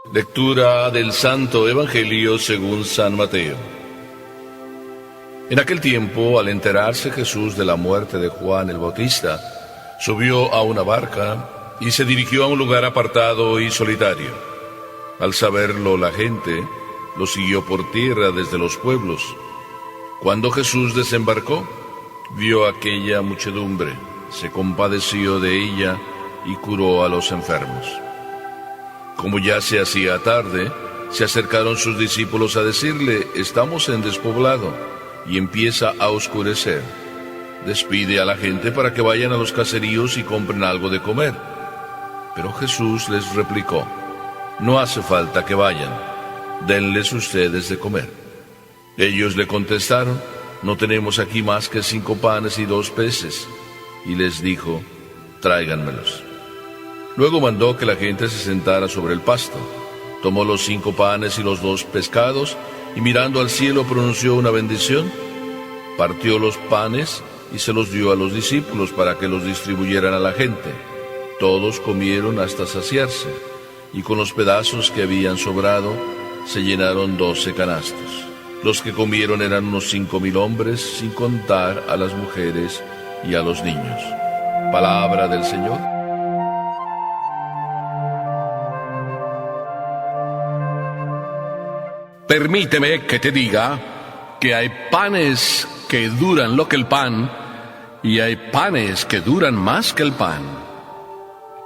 Lectura del Santo Evangelio según San Mateo. En aquel tiempo, al enterarse Jesús de la muerte de Juan el Bautista, subió a una barca y se dirigió a un lugar apartado y solitario. Al saberlo la gente, lo siguió por tierra desde los pueblos. Cuando Jesús desembarcó, vio aquella muchedumbre, se compadeció de ella y curó a los enfermos. Como ya se hacía tarde, se acercaron sus discípulos a decirle: estamos en despoblado y empieza a oscurecer. Despide a la gente para que vayan a los caseríos y compren algo de comer. Pero Jesús les replicó: no hace falta que vayan, denles ustedes de comer. Ellos le contestaron: no tenemos aquí más que 5 panes y 2 peces. Y les dijo: tráiganmelos. Luego mandó que la gente se sentara sobre el pasto. Tomó los 5 panes y los 2 pescados, y mirando al cielo pronunció una bendición. Partió los panes y se los dio a los discípulos para que los distribuyeran a la gente. Todos comieron hasta saciarse, y con los pedazos que habían sobrado se llenaron 12 canastos. Los que comieron eran unos 5,000 hombres, sin contar a las mujeres y a los niños. Palabra del Señor. Permíteme que te diga que hay panes que duran lo que el pan y hay panes que duran más que el pan.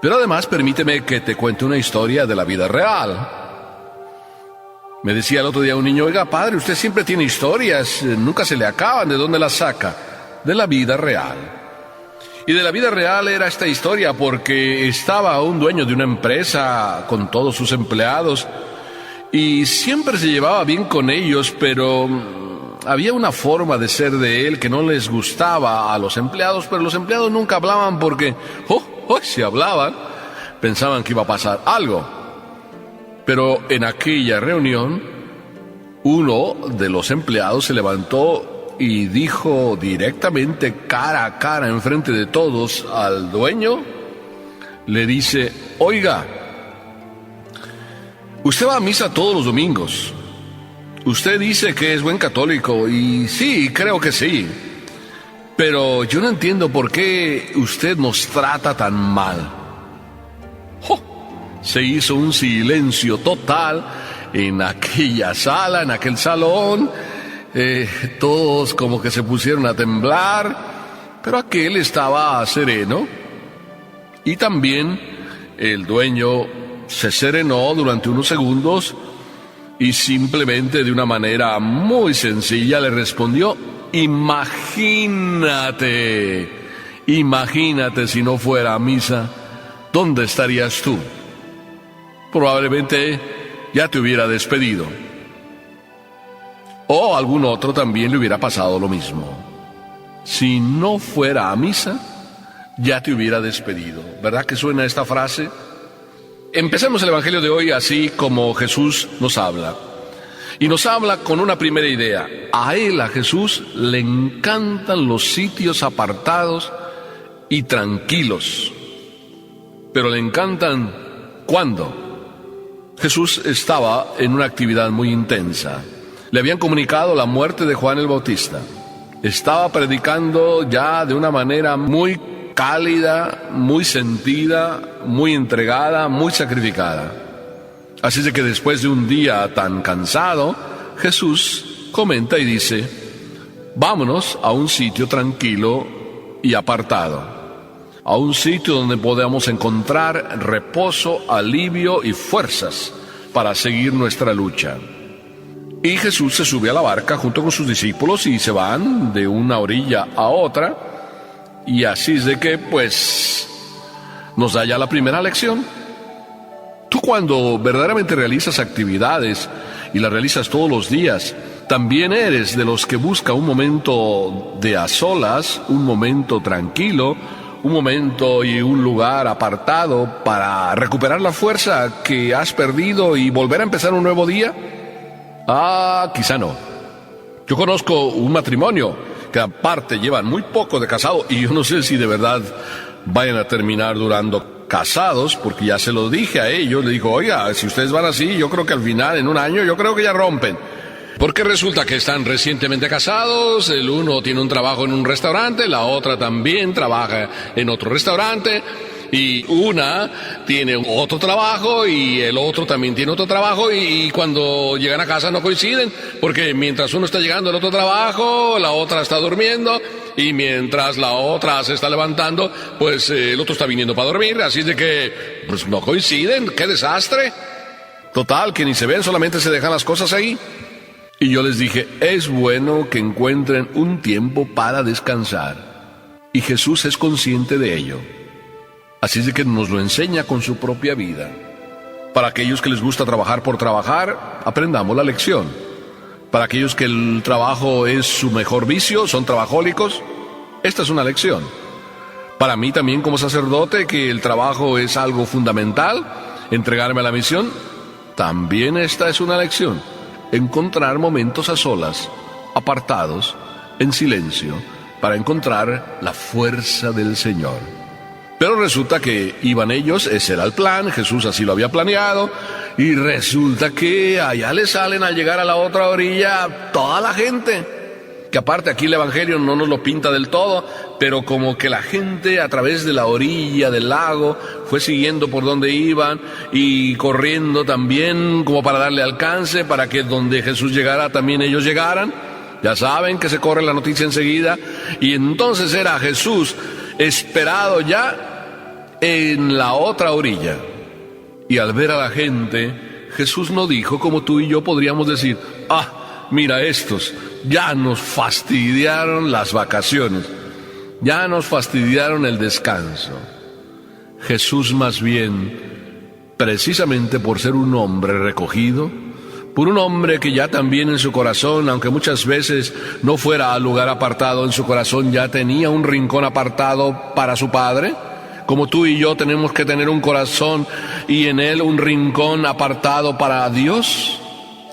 Pero además permíteme que te cuente una historia de la vida real. Me decía el otro día un niño: oiga, padre, usted siempre tiene historias, nunca se le acaban, ¿de dónde las saca? De la vida real. Y de la vida real era esta historia porque estaba un dueño de una empresa con todos sus empleados y siempre se llevaba bien con ellos, pero había una forma de ser de él que no les gustaba a los empleados, pero los empleados nunca hablaban porque, si hablaban, pensaban que iba a pasar algo. Pero en aquella reunión, uno de los empleados se levantó y dijo directamente, cara a cara, enfrente de todos, al dueño, le dice: oiga, usted va a misa todos los domingos. Usted dice que es buen católico, y sí, creo que sí. Pero yo no entiendo por qué usted nos trata tan mal. Se hizo un silencio total en aquella sala, en aquel salón. Todos como que se pusieron a temblar, pero aquel estaba sereno. Y también el dueño se serenó durante unos segundos y simplemente de una manera muy sencilla le respondió: imagínate si no fuera a misa, ¿dónde estarías tú? Probablemente ya te hubiera despedido. O a algún otro también le hubiera pasado lo mismo. Si no fuera a misa, ya te hubiera despedido. ¿Verdad que suena esta frase? Empecemos el Evangelio de hoy así como Jesús nos habla. Y nos habla con una primera idea. A él, a Jesús, le encantan los sitios apartados y tranquilos. Pero le encantan ¿cuándo? Jesús estaba en una actividad muy intensa. Le habían comunicado la muerte de Juan el Bautista. Estaba predicando ya de una manera muy cálida, muy sentida, muy entregada, muy sacrificada. Así de que después de un día tan cansado, Jesús comenta y dice: vámonos a un sitio tranquilo y apartado. A un sitio donde podamos encontrar reposo, alivio y fuerzas para seguir nuestra lucha. Y Jesús se sube a la barca junto con sus discípulos y se van de una orilla a otra. Y así es de que, nos da ya la primera lección. Tú, cuando verdaderamente realizas actividades y las realizas todos los días, también eres de los que busca un momento de a solas, un momento tranquilo, un momento y un lugar apartado para recuperar la fuerza que has perdido y volver a empezar un nuevo día. Quizá no. Yo conozco un matrimonio que aparte llevan muy poco de casado y yo no sé si de verdad vayan a terminar durando casados, porque ya se lo dije a ellos, le digo, oiga, si ustedes van así, yo creo que al final, en un año, yo creo que ya rompen. Porque resulta que están recientemente casados, el uno tiene un trabajo en un restaurante, la otra también trabaja en otro restaurante, y una tiene otro trabajo y el otro también tiene otro trabajo, y cuando llegan a casa no coinciden, porque mientras uno está llegando al otro trabajo, la otra está durmiendo, y mientras la otra se está levantando, pues el otro está viniendo para dormir, así de que pues no coinciden. ¡Qué desastre! Total, que ni se ven, solamente se dejan las cosas ahí. Y yo les dije, es bueno que encuentren un tiempo para descansar. Y Jesús es consciente de ello. Así es de que nos lo enseña con su propia vida. Para aquellos que les gusta trabajar por trabajar, aprendamos la lección. Para aquellos que el trabajo es su mejor vicio, son trabajólicos, esta es una lección. Para mí también como sacerdote, que el trabajo es algo fundamental, entregarme a la misión, también esta es una lección. Encontrar momentos a solas, apartados, en silencio, para encontrar la fuerza del Señor. Pero resulta que iban ellos, ese era el plan, Jesús así lo había planeado, y resulta que allá le salen al llegar a la otra orilla toda la gente, que aparte aquí el Evangelio no nos lo pinta del todo, pero como que la gente a través de la orilla del lago fue siguiendo por donde iban y corriendo también como para darle alcance, para que donde Jesús llegara también ellos llegaran. Ya saben que se corre la noticia enseguida, y entonces era Jesús esperado ya en la otra orilla. Y al ver a la gente, Jesús no dijo como tú y yo podríamos decir, mira estos, ya nos fastidiaron las vacaciones, ya nos fastidiaron el descanso. Jesús más bien, precisamente por ser un hombre recogido, por un hombre que ya también en su corazón, aunque muchas veces no fuera al lugar apartado, en su corazón ya tenía un rincón apartado para su Padre, como tú y yo tenemos que tener un corazón y en él un rincón apartado para Dios.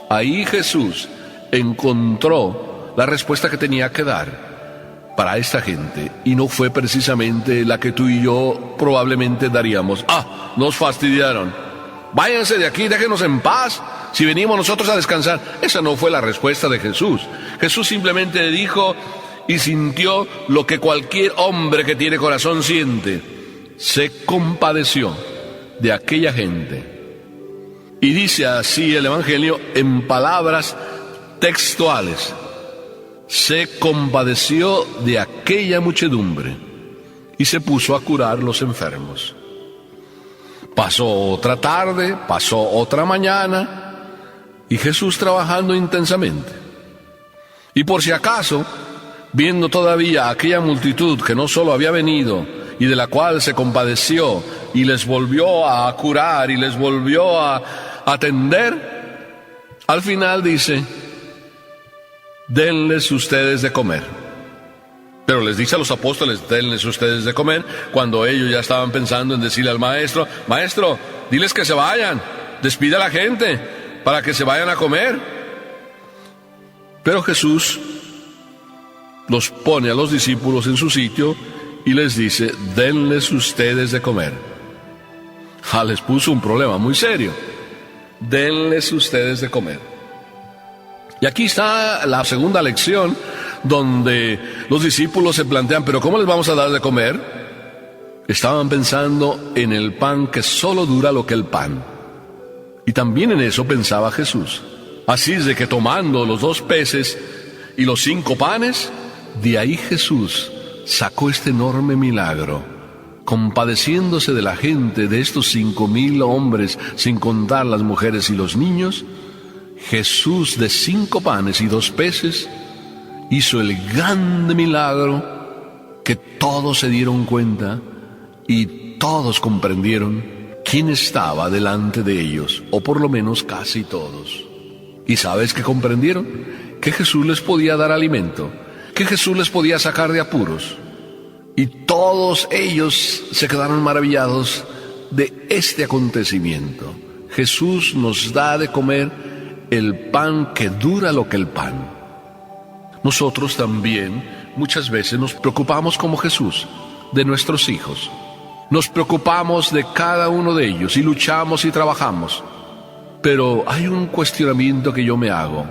Ahí Jesús encontró la respuesta que tenía que dar para esta gente, y no fue precisamente la que tú y yo probablemente daríamos. Nos fastidiaron, váyanse de aquí, déjenos en paz, si venimos nosotros a descansar. Esa no fue la respuesta de Jesús. Jesús simplemente dijo y sintió lo que cualquier hombre que tiene corazón siente. Se compadeció de aquella gente. Y dice así el Evangelio en palabras textuales: se compadeció de aquella muchedumbre y se puso a curar los enfermos. Pasó otra tarde, pasó otra mañana, y Jesús trabajando intensamente. Y por si acaso, viendo todavía aquella multitud que no solo había venido y de la cual se compadeció y les volvió a curar y les volvió a atender, al final dice, denles ustedes de comer. Pero les dice a los apóstoles, denles ustedes de comer, cuando ellos ya estaban pensando en decirle al maestro, maestro, diles que se vayan, despide a la gente para que se vayan a comer. Pero Jesús los pone a los discípulos en su sitio y les dice, denles ustedes de comer. Les puso un problema muy serio. Denles ustedes de comer. Y aquí está la segunda lección, donde los discípulos se plantean, ¿pero cómo les vamos a dar de comer? Estaban pensando en el pan que solo dura lo que el pan. Y también en eso pensaba Jesús. Así es de que tomando los 2 peces y los 5 panes, de ahí Jesús sacó este enorme milagro, compadeciéndose de la gente, de estos 5,000 hombres, sin contar las mujeres y los niños. Jesús, de 5 panes y 2 peces, hizo el grande milagro que todos se dieron cuenta y todos comprendieron quién estaba delante de ellos, o por lo menos casi todos. ¿Y sabes qué comprendieron? Que Jesús les podía dar alimento, que Jesús les podía sacar de apuros. Y todos ellos se quedaron maravillados de este acontecimiento. Jesús nos da de comer el pan que dura lo que el pan. Nosotros también muchas veces nos preocupamos como Jesús de nuestros hijos. Nos preocupamos de cada uno de ellos y luchamos y trabajamos. Pero hay un cuestionamiento que yo me hago.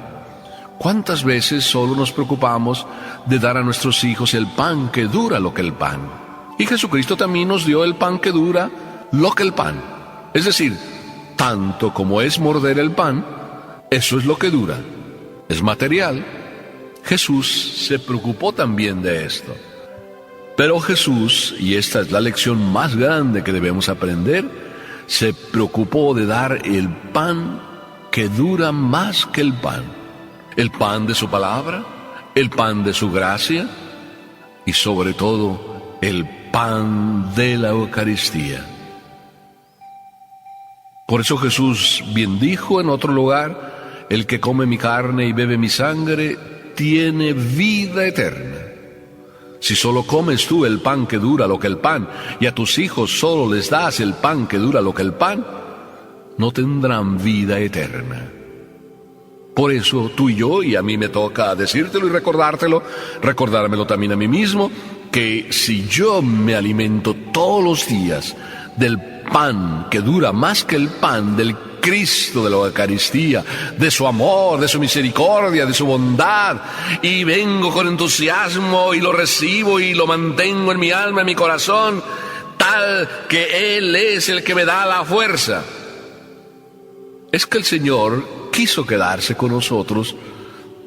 ¿Cuántas veces solo nos preocupamos de dar a nuestros hijos el pan que dura lo que el pan? Y Jesucristo también nos dio el pan que dura lo que el pan. Es decir, tanto como es morder el pan, eso es lo que dura. Es material. Jesús se preocupó también de esto. Pero Jesús, y esta es la lección más grande que debemos aprender, se preocupó de dar el pan que dura más que el pan. El pan de su palabra, el pan de su gracia y sobre todo el pan de la Eucaristía. Por eso Jesús bien dijo en otro lugar: el que come mi carne y bebe mi sangre tiene vida eterna. Si solo comes tú el pan que dura lo que el pan, y a tus hijos solo les das el pan que dura lo que el pan, no tendrán vida eterna. Por eso tú y yo, y a mí me toca decírtelo y recordármelo también a mí mismo, que si yo me alimento todos los días del pan que dura más que el pan del Cristo de la Eucaristía, de su amor, de su misericordia, de su bondad, y vengo con entusiasmo y lo recibo y lo mantengo en mi alma, en mi corazón, tal que Él es el que me da la fuerza. Es que el Señor quiso quedarse con nosotros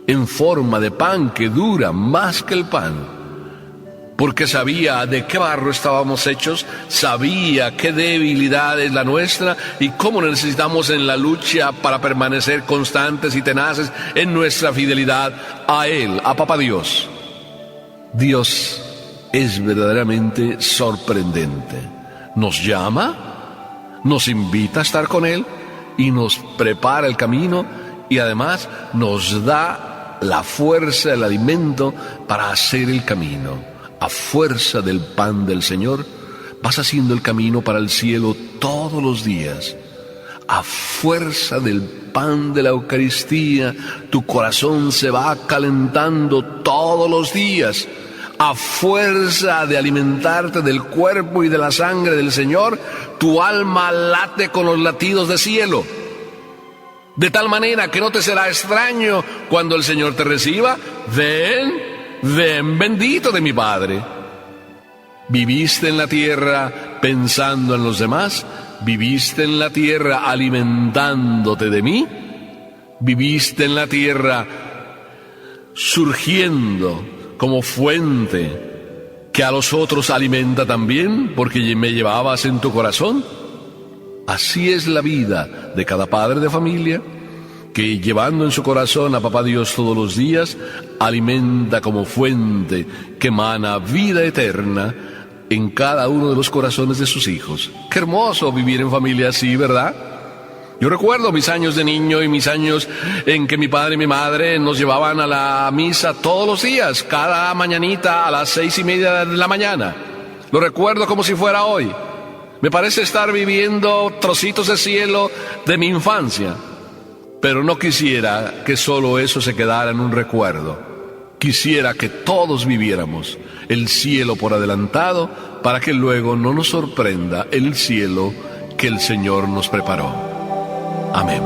en forma de pan que dura más que el pan, porque sabía de qué barro estábamos hechos, sabía qué debilidad es la nuestra y cómo necesitamos en la lucha para permanecer constantes y tenaces en nuestra fidelidad a Él, a Papá Dios. Dios es verdaderamente sorprendente. Nos llama, nos invita a estar con Él y nos prepara el camino y además nos da la fuerza, el alimento para hacer el camino. A fuerza del pan del Señor, vas haciendo el camino para el cielo todos los días. A fuerza del pan de la Eucaristía, tu corazón se va calentando todos los días. A fuerza de alimentarte del cuerpo y de la sangre del Señor, tu alma late con los latidos del cielo. De tal manera que no te será extraño cuando el Señor te reciba. Ven, bendito de mi Padre. ¿Viviste en la tierra pensando en los demás? ¿Viviste en la tierra alimentándote de mí? ¿Viviste en la tierra surgiendo como fuente que a los otros alimenta también porque me llevabas en tu corazón? Así es la vida de cada padre de familia, que llevando en su corazón a Papá Dios todos los días, alimenta como fuente que emana vida eterna en cada uno de los corazones de sus hijos. Qué hermoso vivir en familia así, ¿verdad? Yo recuerdo mis años de niño y mis años en que mi padre y mi madre nos llevaban a la misa todos los días, cada mañanita a las 6:30 de la mañana. Lo recuerdo como si fuera hoy. Me parece estar viviendo trocitos de cielo de mi infancia. Pero no quisiera que solo eso se quedara en un recuerdo. Quisiera que todos viviéramos el cielo por adelantado para que luego no nos sorprenda el cielo que el Señor nos preparó. Amén.